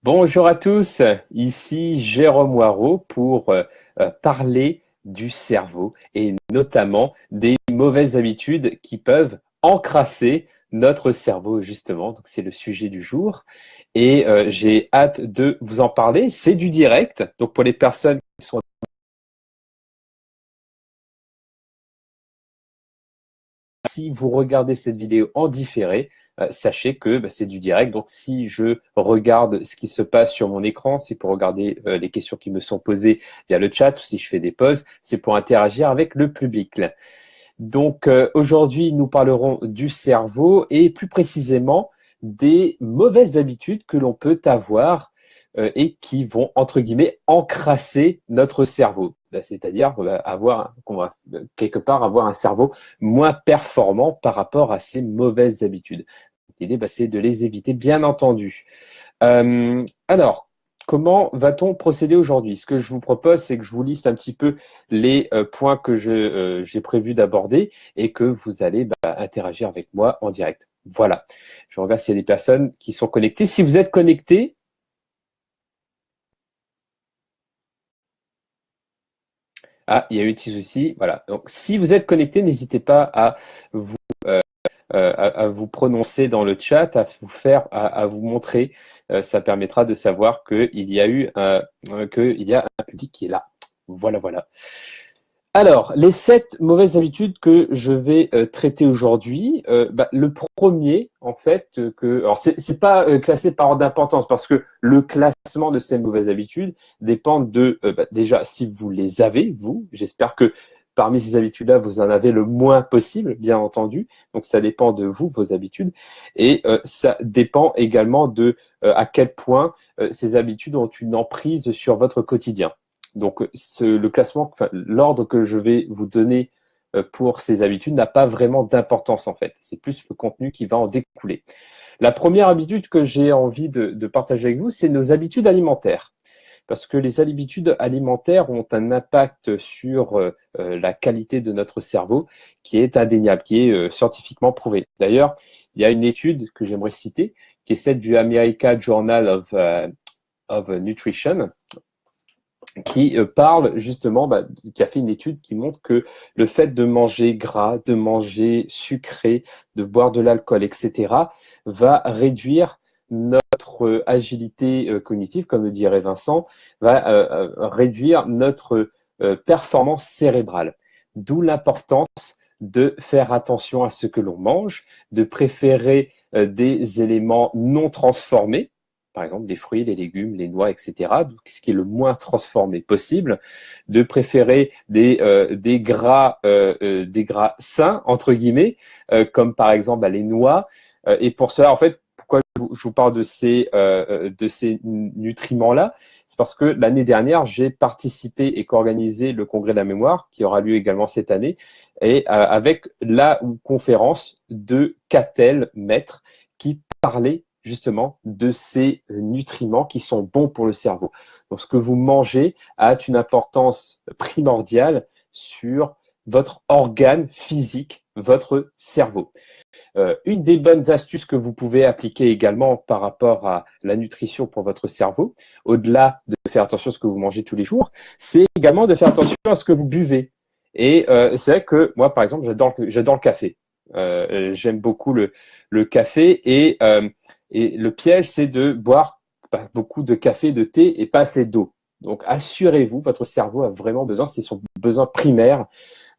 Bonjour à tous, ici Jérôme Waro pour parler du cerveau et notamment des mauvaises habitudes qui peuvent encrasser notre cerveau justement. Donc c'est le sujet du jour et j'ai hâte de vous en parler. C'est du direct, donc pour les personnes qui sont si vous regardez cette vidéo en différé, sachez que c'est du direct. Donc, si je regarde ce qui se passe sur mon écran, c'est pour regarder les questions qui me sont posées via le chat ou si je fais des pauses, c'est pour interagir avec le public. Donc, aujourd'hui, nous parlerons du cerveau et plus précisément des mauvaises habitudes que l'on peut avoir et qui vont, entre guillemets, encrasser notre cerveau. C'est-à-dire qu'on va quelque part avoir un cerveau moins performant par rapport à ces mauvaises habitudes. L'idée, c'est de les éviter, bien entendu. Alors, comment va-t-on procéder aujourd'hui? Ce que je vous propose, c'est que je vous liste un petit peu les points que j'ai prévu d'aborder et que vous allez interagir avec moi en direct. Voilà. Je regarde s'il y a des personnes qui sont connectées. Si vous êtes connectés, ah, il y a eu un petit souci. Voilà. Donc, si vous êtes connectés, n'hésitez pas à vous à vous prononcer dans le chat, à vous montrer. Ça permettra de savoir qu'il y a un public qui est là. Voilà, voilà. Alors, les 7 mauvaises habitudes que je vais traiter aujourd'hui. Le premier, en fait, alors c'est pas classé par ordre d'importance parce que le classement de ces mauvaises habitudes dépend de déjà si vous les avez, vous. J'espère que parmi ces habitudes-là, vous en avez le moins possible, bien entendu. Donc, ça dépend de vous, vos habitudes, et ça dépend également de à quel point ces habitudes ont une emprise sur votre quotidien. Donc, le classement, enfin, l'ordre que je vais vous donner pour ces habitudes n'a pas vraiment d'importance en fait. C'est plus le contenu qui va en découler. La première habitude que j'ai envie de partager avec vous, c'est nos habitudes alimentaires. Parce que les habitudes alimentaires ont un impact sur la qualité de notre cerveau qui est indéniable, qui est scientifiquement prouvé. D'ailleurs, il y a une étude que j'aimerais citer, qui est celle du American Journal of Nutrition, qui parle justement, qui a fait une étude qui montre que le fait de manger gras, de manger sucré, de boire de l'alcool, etc., va réduire notre agilité cognitive, comme le dirait Vincent, va réduire notre performance cérébrale. D'où l'importance de faire attention à ce que l'on mange, de préférer des éléments non transformés, par exemple les fruits, les légumes, les noix, etc., donc ce qui est le moins transformé possible, de préférer des gras sains, entre guillemets, comme par exemple les noix. Et pour cela, en fait, pourquoi je vous parle de ces nutriments-là, c'est parce que l'année dernière, j'ai participé et co-organisé le Congrès de la mémoire, qui aura lieu également cette année, et avec la conférence de Catel, maître, qui parlait justement de ces nutriments qui sont bons pour le cerveau. Donc, ce que vous mangez a une importance primordiale sur votre organe physique, votre cerveau. Une des bonnes astuces que vous pouvez appliquer également par rapport à la nutrition pour votre cerveau, au-delà de faire attention à ce que vous mangez tous les jours, c'est également de faire attention à ce que vous buvez. Et c'est vrai que moi, par exemple, j'adore le café. J'aime beaucoup le café et le piège, c'est de boire beaucoup de café, de thé et pas assez d'eau. Donc, assurez-vous, votre cerveau a vraiment besoin, c'est son besoin primaire,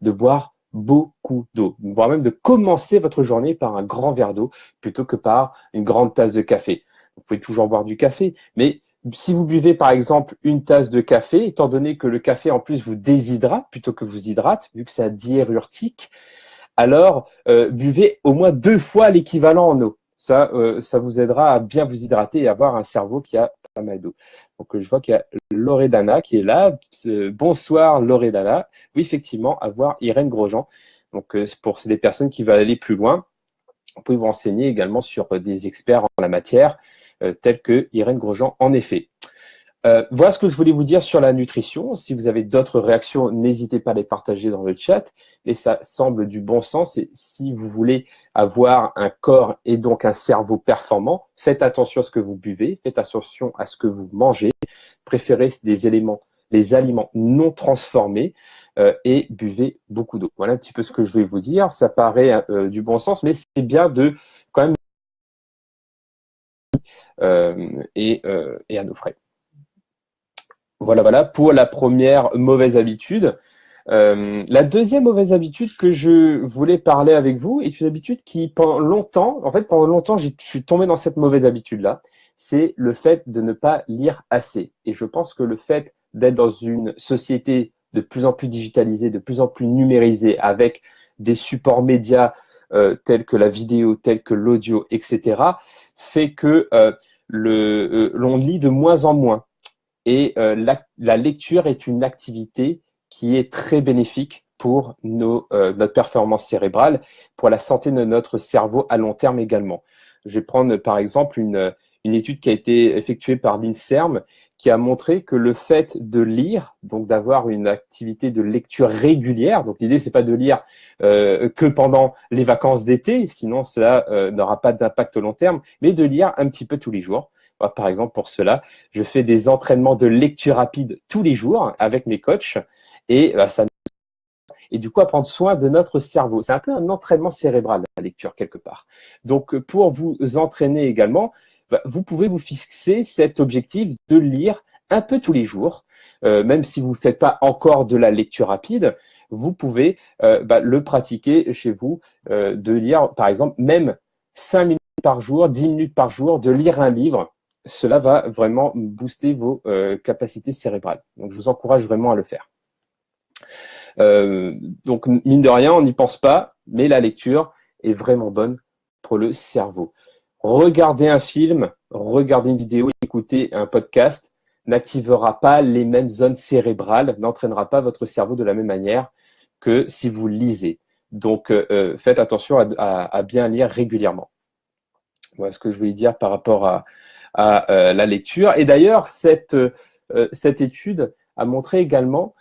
de boire beaucoup d'eau, voire même de commencer votre journée par un grand verre d'eau plutôt que par une grande tasse de café. Vous pouvez toujours boire du café, mais si vous buvez par exemple une tasse de café, étant donné que le café en plus vous déshydrate plutôt que vous hydrate, vu que c'est diurétique, alors buvez au moins 2 fois l'équivalent en eau. Ça vous aidera à bien vous hydrater et avoir un cerveau qui a pas mal d'eau. Donc je vois qu'il y a Loredana qui est là. Bonsoir Loredana. Oui, effectivement, avoir Irène Grosjean. Donc pour les personnes qui veulent aller plus loin, vous pouvez vous renseigner également sur des experts en la matière, tels que Irène Grosjean en effet. Voilà ce que je voulais vous dire sur la nutrition. Si vous avez d'autres réactions, n'hésitez pas à les partager dans le chat. Et ça semble du bon sens. Et si vous voulez avoir un corps et donc un cerveau performant, faites attention à ce que vous buvez, faites attention à ce que vous mangez. Préférez les aliments non transformés et buvez beaucoup d'eau. Voilà un petit peu ce que je vais vous dire. Ça paraît du bon sens, mais c'est bien de quand même et à nos frais. Voilà pour la première mauvaise habitude. La deuxième mauvaise habitude que je voulais parler avec vous est une habitude qui, pendant longtemps, je suis tombé dans cette mauvaise habitude-là. C'est le fait de ne pas lire assez. Et je pense que le fait d'être dans une société de plus en plus digitalisée, de plus en plus numérisée, avec des supports médias tels que la vidéo, tels que l'audio, etc., fait que l'on lit de moins en moins. Et la lecture est une activité qui est très bénéfique pour notre performance cérébrale, pour la santé de notre cerveau à long terme également. Je vais prendre par exemple une étude qui a été effectuée par l'INSERM qui a montré que le fait de lire, donc d'avoir une activité de lecture régulière, donc l'idée c'est pas de lire que pendant les vacances d'été, sinon cela n'aura pas d'impact au long terme, mais de lire un petit peu tous les jours. Moi, par exemple, pour cela, je fais des entraînements de lecture rapide tous les jours avec mes coachs et et du coup à prendre soin de notre cerveau. C'est un peu un entraînement cérébral, la lecture, quelque part. Donc, pour vous entraîner également, vous pouvez vous fixer cet objectif de lire un peu tous les jours. Même si vous ne faites pas encore de la lecture rapide, vous pouvez le pratiquer chez vous, de lire, par exemple, même 5 minutes par jour, 10 minutes par jour, de lire un livre. Cela va vraiment booster vos capacités cérébrales. Donc, je vous encourage vraiment à le faire. Donc, mine de rien, on n'y pense pas, mais la lecture est vraiment bonne pour le cerveau. Regarder un film, regarder une vidéo, écouter un podcast n'activera pas les mêmes zones cérébrales, n'entraînera pas votre cerveau de la même manière que si vous lisez. Donc, faites attention à bien lire régulièrement. Voilà ce que je voulais dire par rapport à la lecture. Et d'ailleurs, cette étude a montré également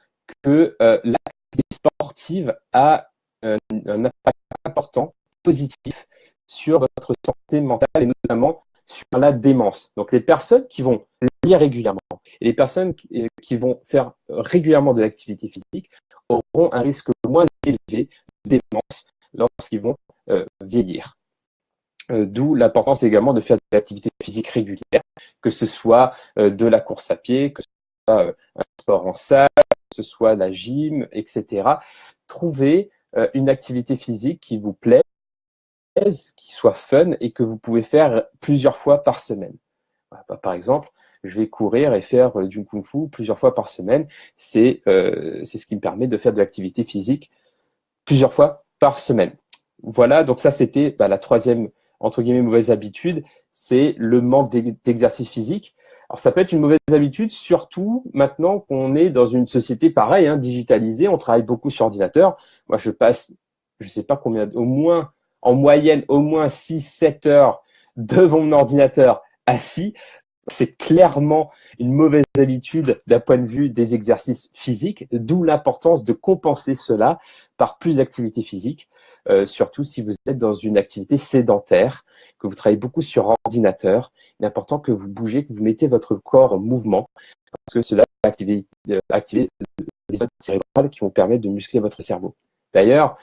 que l'activité sportive a un impact important, positif, sur votre santé mentale et notamment sur la démence. Donc, les personnes qui vont lire régulièrement et les personnes qui vont faire régulièrement de l'activité physique auront un risque moins élevé de démence lorsqu'ils vont vieillir. D'où l'importance également de faire de l'activité physique régulière, que ce soit de la course à pied, que ce soit un sport en salle, que ce soit la gym, etc. Trouvez une activité physique qui vous plaise, qui soit fun et que vous pouvez faire plusieurs fois par semaine. Voilà, par exemple, je vais courir et faire du kung-fu plusieurs fois par semaine. C'est ce qui me permet de faire de l'activité physique plusieurs fois par semaine. Voilà, donc ça c'était la troisième entre guillemets mauvaise habitude, c'est le manque d'exercice physique. Alors ça peut être une mauvaise habitude, surtout maintenant qu'on est dans une société pareille, digitalisée, on travaille beaucoup sur ordinateur. Moi je passe, je sais pas combien, au moins en moyenne au moins 6-7 heures devant mon ordinateur assis. C'est clairement une mauvaise habitude d'un point de vue des exercices physiques, d'où l'importance de compenser cela par plus d'activité physique, surtout si vous êtes dans une activité sédentaire, que vous travaillez beaucoup sur ordinateur. Il est important que vous bougez, que vous mettez votre corps en mouvement, parce que cela va activer les zones cérébrales qui vont permettre de muscler votre cerveau. D'ailleurs,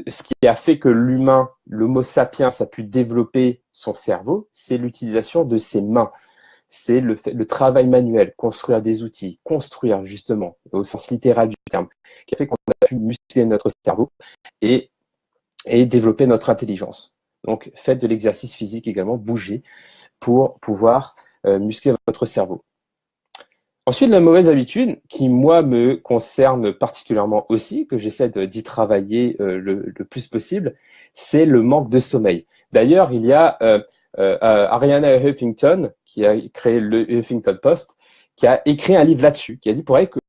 ce qui a fait que l'humain, l'Homo sapiens, a pu développer son cerveau, c'est l'utilisation de ses mains. C'est le travail manuel, construire des outils, construire justement, au sens littéral du terme, qui a fait qu'on a pu muscler notre cerveau et développer notre intelligence. Donc, faites de l'exercice physique également, bougez pour pouvoir muscler votre cerveau. Ensuite, la mauvaise habitude, qui moi me concerne particulièrement aussi, que j'essaie d'y travailler le plus possible, c'est le manque de sommeil. D'ailleurs, il y a Arianna Huffington, qui a créé le Huffington Post, qui a écrit un livre là-dessus, qui a dit pour elle que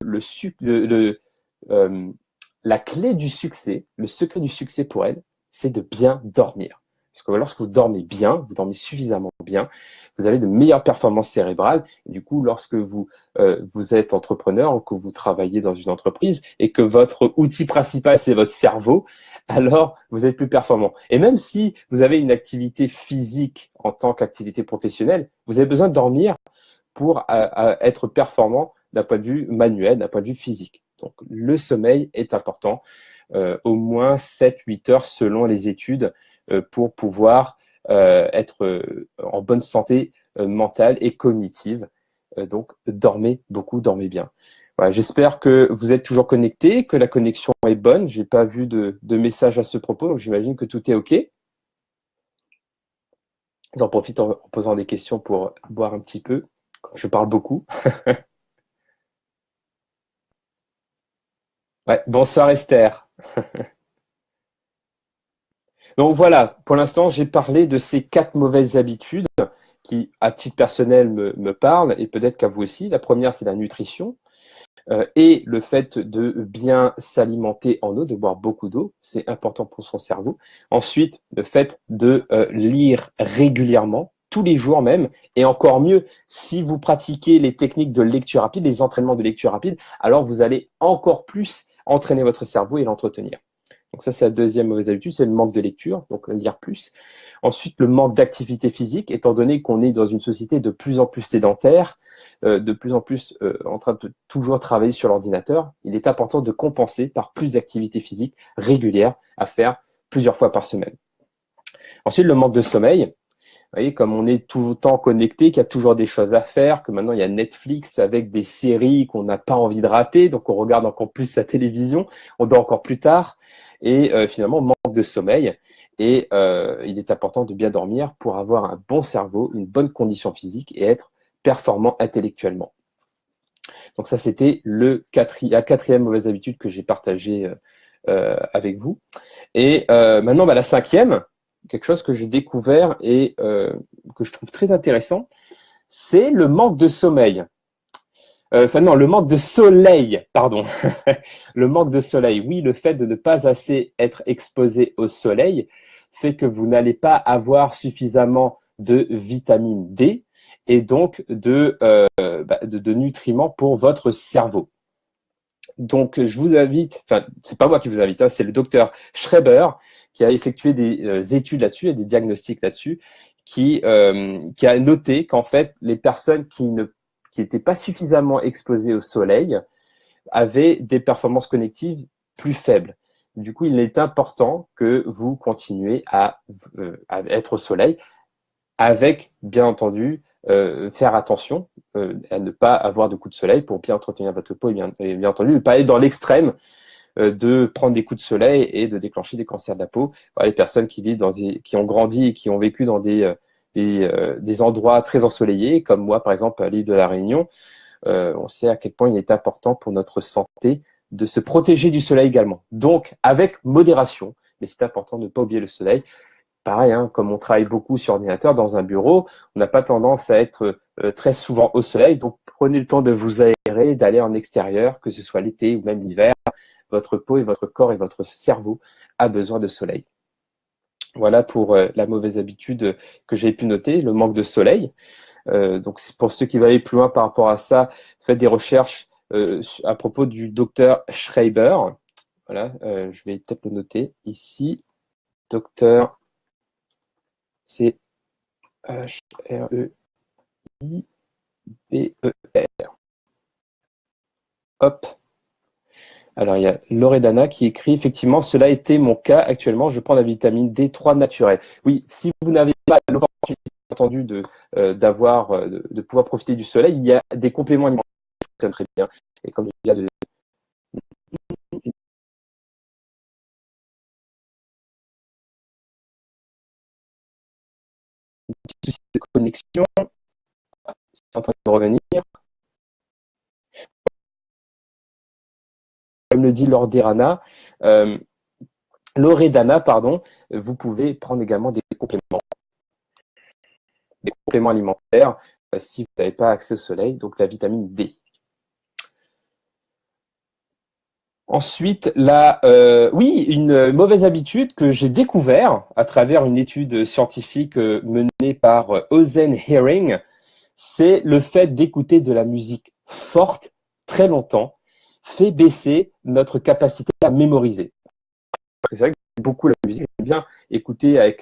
la clé du succès, le secret du succès pour elle, c'est de bien dormir. Parce que lorsque vous dormez bien, vous dormez suffisamment bien, vous avez de meilleures performances cérébrales. Et du coup, lorsque vous êtes entrepreneur ou que vous travaillez dans une entreprise et que votre outil principal, c'est votre cerveau, alors vous êtes plus performant. Et même si vous avez une activité physique en tant qu'activité professionnelle, vous avez besoin de dormir pour être performant d'un point de vue manuel, d'un point de vue physique. Donc, le sommeil est important, au moins 7-8 heures selon les études, pour pouvoir être en bonne santé mentale et cognitive. Donc, dormez beaucoup, dormez bien. Voilà, j'espère que vous êtes toujours connectés, que la connexion est bonne. Je n'ai pas vu de message à ce propos, donc j'imagine que tout est OK. J'en profite en posant des questions pour boire un petit peu. Je parle beaucoup. Ouais, bonsoir Esther. Donc voilà, pour l'instant, j'ai parlé de ces 4 mauvaises habitudes qui, à titre personnel, me parlent et peut-être qu'à vous aussi. La première, c'est la nutrition et le fait de bien s'alimenter en eau, de boire beaucoup d'eau, c'est important pour son cerveau. Ensuite, le fait de lire régulièrement, tous les jours même, et encore mieux, si vous pratiquez les techniques de lecture rapide, les entraînements de lecture rapide, alors vous allez encore plus entraîner votre cerveau et l'entretenir. Donc ça, c'est la deuxième mauvaise habitude, c'est le manque de lecture, donc lire plus. Ensuite, le manque d'activité physique, étant donné qu'on est dans une société de plus en plus sédentaire, de plus en plus en train de toujours travailler sur l'ordinateur, il est important de compenser par plus d'activité physique régulière à faire plusieurs fois par semaine. Ensuite, le manque de sommeil. Vous voyez, comme on est tout le temps connecté, qu'il y a toujours des choses à faire, que maintenant il y a Netflix avec des séries qu'on n'a pas envie de rater, donc on regarde encore plus la télévision, on dort encore plus tard, et finalement on manque de sommeil. Et il est important de bien dormir pour avoir un bon cerveau, une bonne condition physique et être performant intellectuellement. Donc ça, c'était la quatrième mauvaise habitude que j'ai partagée avec vous. Et maintenant, la cinquième, quelque chose que j'ai découvert et que je trouve très intéressant, c'est le manque de sommeil. Enfin non, le manque de soleil, pardon. Le manque de soleil. Oui, le fait de ne pas assez être exposé au soleil fait que vous n'allez pas avoir suffisamment de vitamine D et donc de nutriments pour votre cerveau. Donc, je vous invite, enfin, c'est pas moi qui vous invite, hein, c'est le docteur Schreiber qui a effectué des études là-dessus et des diagnostics là-dessus, qui a noté qu'en fait, les personnes qui n'étaient pas suffisamment exposées au soleil avaient des performances cognitives plus faibles. Du coup, il est important que vous continuez à être au soleil avec, bien entendu, faire attention à ne pas avoir de coups de soleil pour bien entretenir votre peau et bien entendu, ne pas aller dans l'extrême de prendre des coups de soleil et de déclencher des cancers de la peau. Voilà, les personnes qui vivent qui ont grandi et qui ont vécu dans des endroits très ensoleillés, comme moi, par exemple, à l'île de la Réunion, on sait à quel point il est important pour notre santé de se protéger du soleil également. Donc, avec modération, mais c'est important de ne pas oublier le soleil. Pareil, hein, comme on travaille beaucoup sur ordinateur dans un bureau, on n'a pas tendance à être très souvent au soleil. Donc, prenez le temps de vous aérer, d'aller en extérieur, que ce soit l'été ou même l'hiver. Votre peau et votre corps et votre cerveau a besoin de soleil. Voilà pour la mauvaise habitude que j'ai pu noter, le manque de soleil. Donc, pour ceux qui veulent aller plus loin par rapport à ça, faites des recherches à propos du docteur Schreiber. Voilà, je vais peut-être le noter ici. Docteur, c'est H-R-E-I-B-E-R. Hop. Alors, il y a Loredana qui écrit, effectivement, cela a été mon cas. Actuellement, je prends la vitamine D3 naturelle. Oui, si vous n'avez pas l'opportunité, entendu, de pouvoir profiter du soleil, il y a des compléments alimentaires qui fonctionnent très bien. Et comme il y a petits soucis de connexion, c'est en train de revenir. Comme le dit Loredana, pardon, vous pouvez prendre également des compléments alimentaires si vous n'avez pas accès au soleil, donc la vitamine D. Ensuite, oui, une mauvaise habitude que j'ai découvert à travers une étude scientifique menée par Ozen Hearing, c'est le fait d'écouter de la musique forte très longtemps fait baisser notre capacité à mémoriser. C'est vrai que j'aime beaucoup la musique, j'aime bien écouter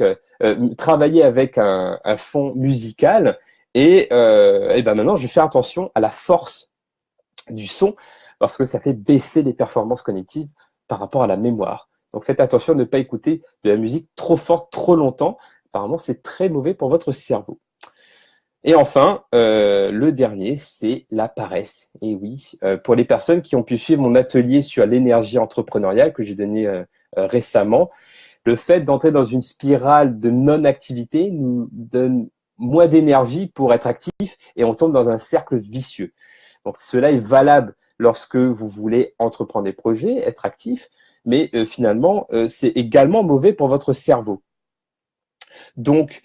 travailler avec un fond musical et ben maintenant je fais attention à la force du son parce que ça fait baisser les performances cognitives par rapport à la mémoire. Donc faites attention à ne pas écouter de la musique trop forte trop longtemps. Apparemment, c'est très mauvais pour votre cerveau. Et enfin, le dernier, c'est la paresse. Et oui, pour les personnes qui ont pu suivre mon atelier sur l'énergie entrepreneuriale que j'ai donné récemment, le fait d'entrer dans une spirale de non-activité nous donne moins d'énergie pour être actif et on tombe dans un cercle vicieux. Donc cela est valable lorsque vous voulez entreprendre des projets, être actif, mais finalement, c'est également mauvais pour votre cerveau. Donc,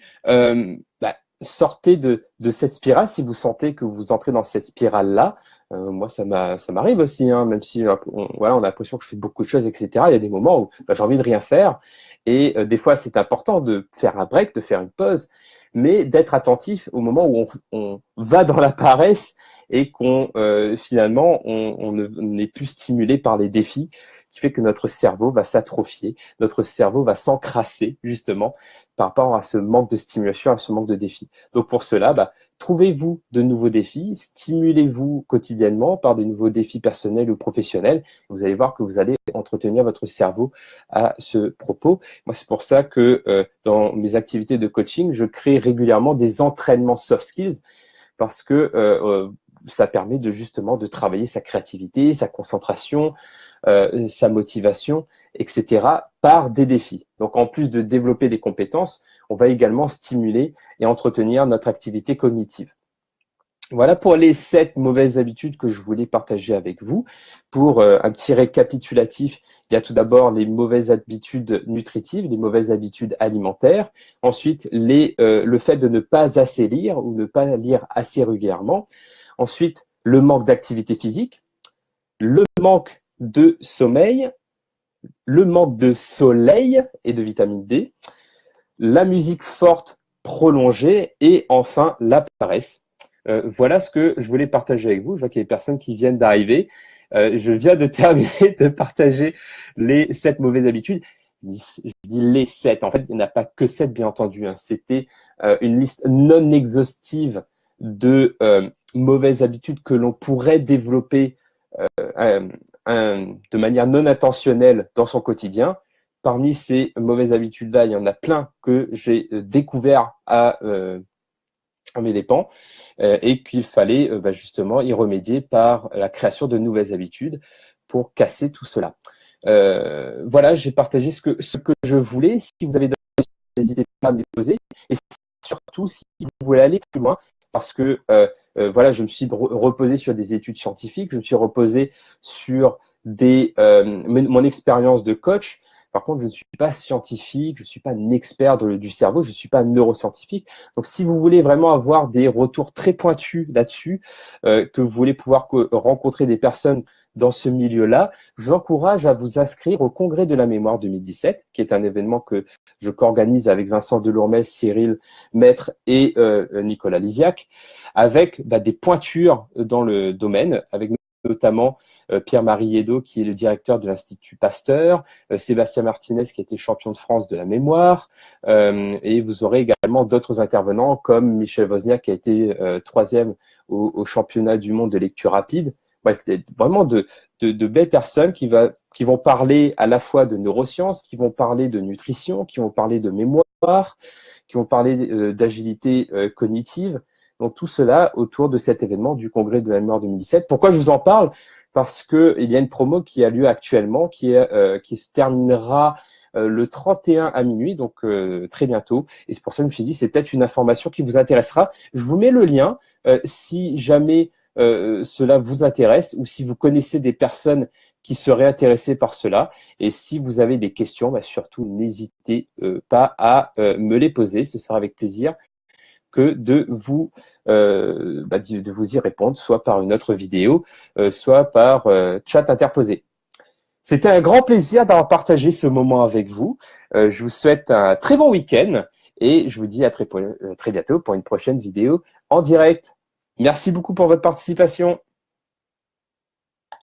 sortez de cette spirale si vous sentez que vous entrez dans cette spirale-là. Moi, ça m'arrive aussi, hein, même si on a l'impression que je fais beaucoup de choses, etc. Il y a des moments où j'ai envie de rien faire. Et des fois, c'est important de faire un break, de faire une pause, mais d'être attentif au moment où on va dans la paresse et qu'on finalement on n'est plus stimulé par les défis, qui fait que notre cerveau va s'atrophier, notre cerveau va s'encrasser justement par rapport à ce manque de stimulation, à ce manque de défis. Donc pour cela, trouvez-vous de nouveaux défis, stimulez-vous quotidiennement par de nouveaux défis personnels ou professionnels. Vous allez voir que vous allez entretenir votre cerveau à ce propos. Moi, c'est pour ça que dans mes activités de coaching, je crée régulièrement des entraînements soft skills parce que ça permet justement de travailler sa créativité, sa concentration, sa motivation, etc. par des défis. Donc en plus de développer des compétences, on va également stimuler et entretenir notre activité cognitive. Voilà pour les 7 mauvaises habitudes que je voulais partager avec vous. Pour un petit récapitulatif, il y a tout d'abord les mauvaises habitudes nutritives, les mauvaises habitudes alimentaires. Ensuite, le fait de ne pas assez lire ou ne pas lire assez régulièrement. Ensuite, le manque d'activité physique, le manque de sommeil, le manque de soleil et de vitamine D, la musique forte prolongée et enfin la paresse. Voilà ce que je voulais partager avec vous. Je vois qu'il y a des personnes qui viennent d'arriver. Je viens de terminer de partager les 7 mauvaises habitudes. Je dis les 7. En fait, il n'y en a pas que 7, bien entendu. Hein. C'était une liste non exhaustive de mauvaises habitudes que l'on pourrait développer de manière non intentionnelle dans son quotidien. Parmi ces mauvaises habitudes-là, il y en a plein que j'ai découvert à mes dépens et qu'il fallait justement y remédier par la création de nouvelles habitudes pour casser tout cela. Voilà, j'ai partagé ce que je voulais. Si vous avez d'autres questions, n'hésitez pas à me les poser. Et surtout, si vous voulez aller plus loin, parce que voilà, je me suis reposé sur des études scientifiques, je me suis reposé sur mon expérience de coach. Par contre, je ne suis pas scientifique, je ne suis pas un expert du cerveau, je ne suis pas neuroscientifique. Donc, si vous voulez vraiment avoir des retours très pointus là-dessus, que vous voulez pouvoir rencontrer des personnes dans ce milieu-là, je vous encourage à vous inscrire au Congrès de la mémoire 2017, qui est un événement que je co-organise avec Vincent Delourmel, Cyril Maître et Nicolas Lisiac, avec des pointures dans le domaine, avec notamment Pierre-Marie Edo, qui est le directeur de l'Institut Pasteur, Sébastien Martinez, qui a été champion de France de la mémoire, et vous aurez également d'autres intervenants comme Michel Wozniak, qui a été 3e au championnat du monde de lecture rapide. Bref, vraiment de belles personnes qui vont parler à la fois de neurosciences, qui vont parler de nutrition, qui vont parler de mémoire, qui vont parler d'agilité cognitive. Donc tout cela autour de cet événement du Congrès de la mémoire 2017. Pourquoi je vous en parle? Parce qu'il y a une promo qui a lieu actuellement, qui se terminera le 31 à minuit, donc très bientôt. Et c'est pour ça que je me suis dit, c'est peut-être une information qui vous intéressera. Je vous mets le lien si jamais cela vous intéresse ou si vous connaissez des personnes qui seraient intéressées par cela. Et si vous avez des questions, surtout n'hésitez pas à me les poser. Ce sera avec plaisir que de vous y répondre, soit par une autre vidéo, soit par chat interposé. C'était un grand plaisir d'avoir partagé ce moment avec vous. Je vous souhaite un très bon week-end et je vous dis à très bientôt pour une prochaine vidéo en direct. Merci beaucoup pour votre participation.